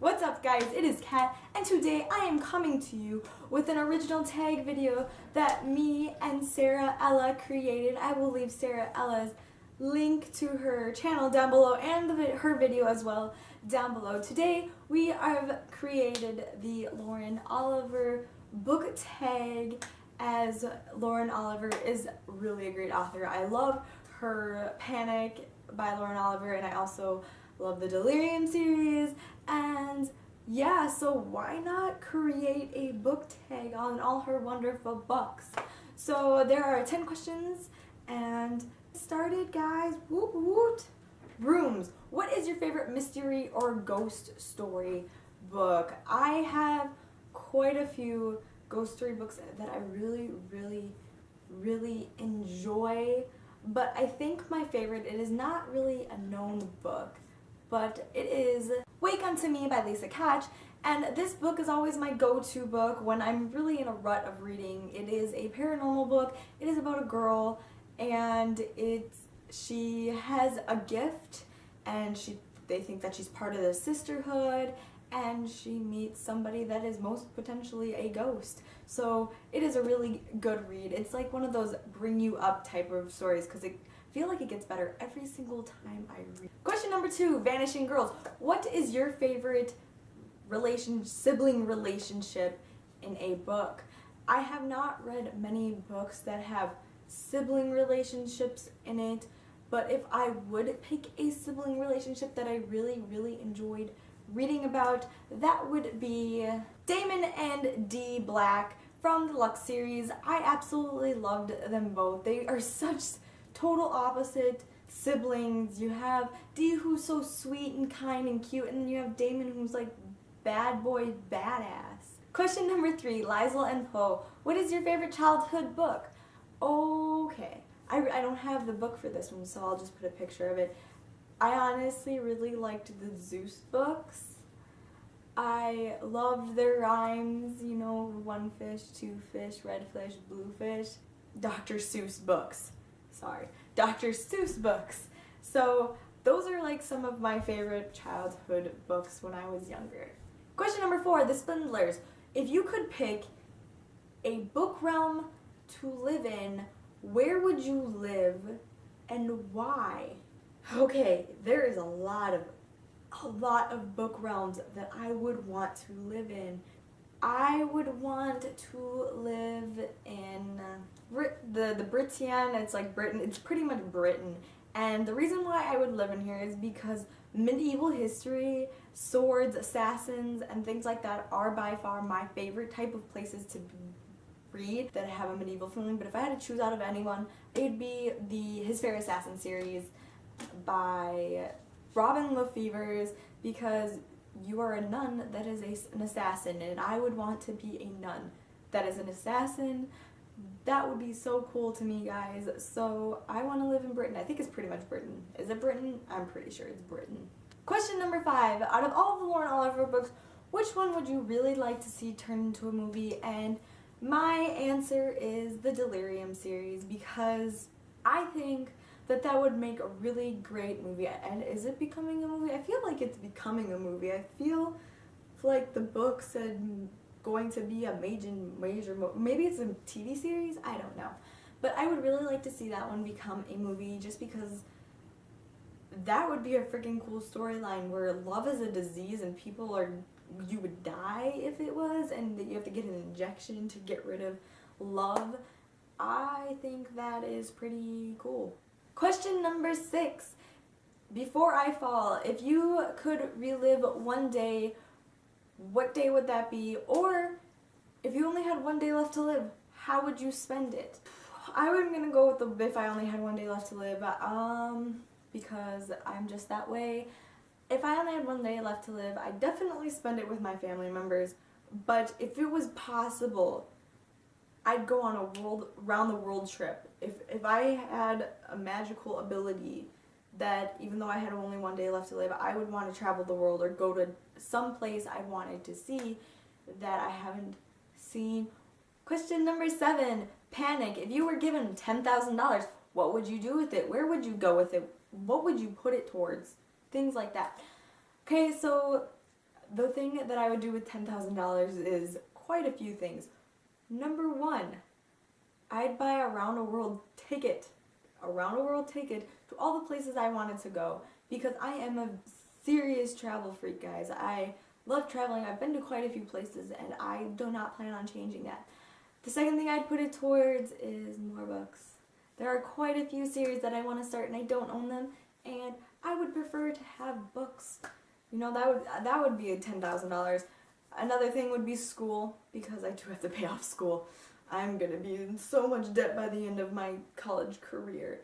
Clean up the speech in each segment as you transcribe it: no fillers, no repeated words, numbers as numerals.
What's up guys, it is Kat, and today I am coming to you with an original tag video that me and Sara Ella created. I will leave Sara Ella's link to her channel down below and her video as well down below. Today we have created the Lauren Oliver book tag, as Lauren Oliver is really a great author. I love her Panic by Lauren Oliver, and I also love the Delirium series, and yeah, so why not create a book tag on all her wonderful books? So there are 10 questions, and started guys. Woot woot. Rooms. What is your favorite mystery or ghost story book? I have quite a few ghost story books that I really enjoy, but I think my favorite, it is not really a known book, but it is Wake Unto Me by Lisa Catch, and this book is always my go-to book when I'm really in a rut of reading. It is a paranormal book. It is about a girl, and she has a gift, and they think that she's part of the sisterhood, and she meets somebody that is most potentially a ghost. So it is a really good read. It's like one of those bring you up type of stories, because I feel like it gets better every single time I read. Question number 2, Vanishing Girls. What is your favorite sibling relationship in a book? I have not read many books that have sibling relationships in it, but if I would pick a sibling relationship that I really enjoyed reading about, that would be Damon and Dee Black from the Lux series. I absolutely loved them both. They are such total opposite siblings. You have Dee, who's so sweet and kind and cute, and then you have Damon, who's like bad boy badass. Question number 3, Liesl Po. What is your favorite childhood book? Okay, I don't have the book for this one, so I'll just put a picture of it. I honestly really liked the Zeus books. I loved their rhymes, you know, 1 fish, 2 fish, red fish, blue fish. Dr. Seuss books. Sorry, Dr. Seuss books. So those are like some of my favorite childhood books when I was younger. Question number 4, the Spindlers. If you could pick a book realm to live in, where would you live and why? Okay, there is a lot of book realms that I would want to live in. I would want to live in the Britain. It's like Britain. It's pretty much Britain. And the reason why I would live in here is because medieval history, swords, assassins, and things like that are by far my favorite type of places to read that have a medieval feeling. But if I had to choose out of anyone, it'd be the His Fair Assassin series by Robin Lefevre's, because you are a nun that is an assassin, and I would want to be a nun that is an assassin. That would be so cool to me, guys. So I want to live in Britain. I think it's pretty much Britain. Is it Britain? I'm pretty sure it's Britain. Question number 5. Out of all of the Lauren Oliver books, which one would you really like to see turned into a movie? And my answer is the Delirium series, because I think that would make a really great movie. And is it becoming a movie? I feel like it's becoming a movie. I feel like the book said going to be a major maybe it's a TV series, I don't know. But I would really like to see that one become a movie, just because that would be a freaking cool storyline where love is a disease and you would die if it was, and that you have to get an injection to get rid of love. I think that is pretty cool. Question number 6. Before I fall, if you could relive one day, what day would that be? Or if you only had 1 day left to live, how would you spend it? I'm gonna go with if I only had 1 day left to live, because I'm just that way. If I only had 1 day left to live, I'd definitely spend it with my family members. But if it was possible, I'd go on a round the world trip. If I had a magical ability that even though I had only 1 day left to live, I would want to travel the world or go to some place I wanted to see that I haven't seen. Question number 7, Panic. If you were given $10,000, what would you do with it? Where would you go with it? What would you put it towards? Things like that. Okay, so the thing that I would do with $10,000 is quite a few things. Number one, I'd buy a round-the-world ticket to all the places I wanted to go, because I am a serious travel freak, guys. I love traveling. I've been to quite a few places, and I do not plan on changing that. The second thing I'd put it towards is more books. There are quite a few series that I want to start, and I don't own them, and I would prefer to have books. You know, that would be $10,000. Another thing would be school, because I do have to pay off school. I'm gonna be in so much debt by the end of my college career.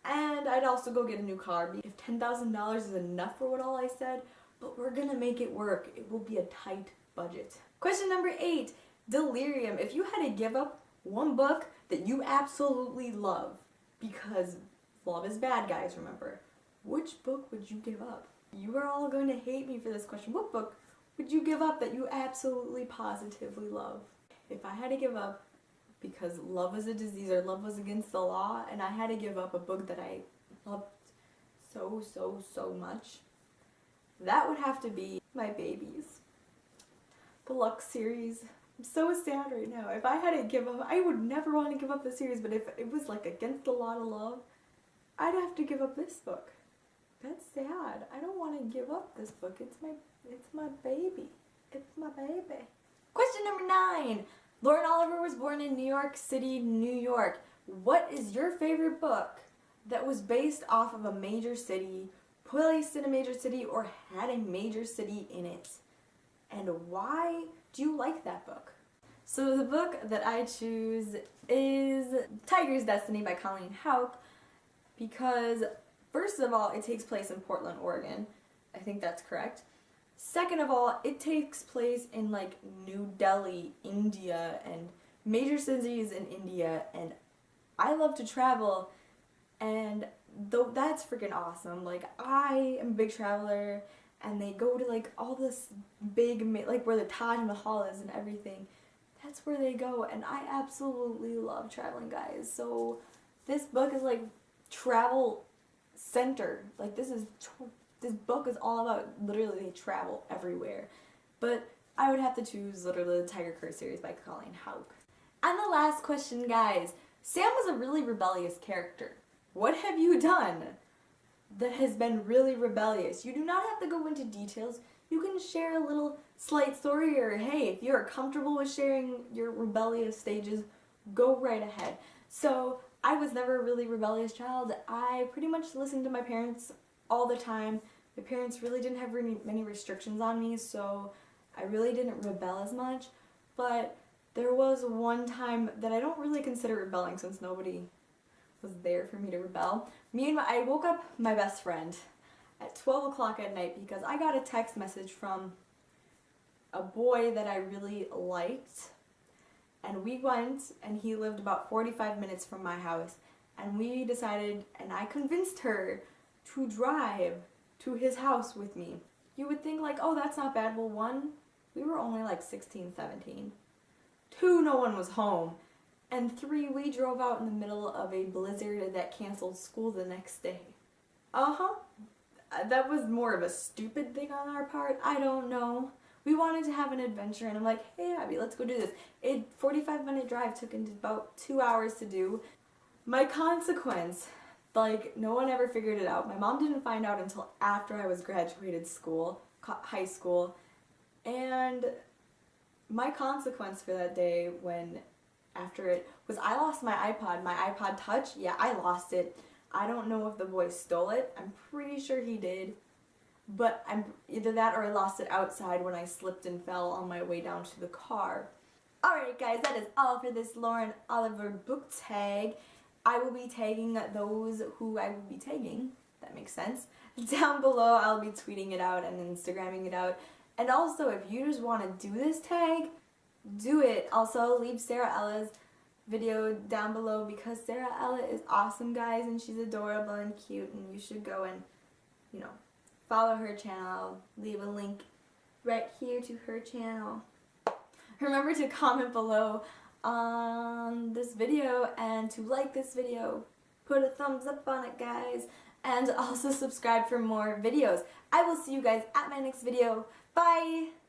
And I'd also go get a new car. If $10,000 is enough for what all I said, but we're gonna make it work. It will be a tight budget. Question number 8, delirium. If you had to give up one book that you absolutely love, because love is bad, guys, remember, which book would you give up? You are all going to hate me for this question. What book would you give up that you absolutely positively love? If I had to give up because love was a disease or love was against the law, and I had to give up a book that I loved so much, that would have to be My Babies, the Lux series. I'm so sad right now. If I had to give up, I would never want to give up the series, but if it was like against the law to love, I'd have to give up this book. That's sad. I don't want to give up this book. It's my baby. It's my baby. Question number 9. Lauren Oliver was born in New York City, New York. What is your favorite book that was based off of a major city, placed in a major city, or had a major city in it? And why do you like that book? So the book that I choose is Tiger's Destiny by Colleen Houck, because first of all, it takes place in Portland, Oregon. I think that's correct. Second of all, it takes place in like New Delhi, India, and major cities in India, and I love to travel, and though that's freaking awesome. Like, I am a big traveler, and they go to like all this big, like where the Taj Mahal is and everything. That's where they go, and I absolutely love traveling, guys. So this book is like travel center. Like, this book is all about, literally, they travel everywhere. But I would have to choose literally the Tiger Curse series by Colleen Houck. And the last question, guys. Sam was a really rebellious character. What have you done that has been really rebellious? You do not have to go into details. You can share a little slight story, or hey, if you're comfortable with sharing your rebellious stages, go right ahead. So I was never a really rebellious child. I pretty much listened to my parents all the time. My parents really didn't have many restrictions on me, so I really didn't rebel as much. But there was one time that I don't really consider rebelling, since nobody was there for me to rebel. I woke up my best friend at 12 o'clock at night because I got a text message from a boy that I really liked. And we went, and he lived about 45 minutes from my house. And we decided, and I convinced her to drive to his house with me. You would think like, oh, that's not bad. Well, 1, we were only like 16, 17. 2, no one was home. And 3, we drove out in the middle of a blizzard that canceled school the next day. That was more of a stupid thing on our part. I don't know. We wanted to have an adventure, and I'm like, hey, Abby, let's go do this. A 45-minute drive took about 2 hours to do. My consequence, like, no one ever figured it out. My mom didn't find out until after I was graduated high school. And my consequence for that day after it was I lost my iPod Touch. Yeah, I lost it. I don't know if the boy stole it. I'm pretty sure he did. But I'm either that or I lost it outside when I slipped and fell on my way down to the car. Alright guys, that is all for this Lauren Oliver book tag. I will be tagging those who I will be tagging. That makes sense. Down below, I'll be tweeting it out and Instagramming it out. And also, if you just want to do this tag, do it. Also, leave Sara Ella's video down below, because Sara Ella is awesome, guys, and she's adorable and cute, and you should go and, you know, follow her channel. I'll leave a link right here to her channel. Remember to comment below on this video and to like this video. Put a thumbs up on it, guys, and also subscribe for more videos. I will see you guys at my next video. Bye!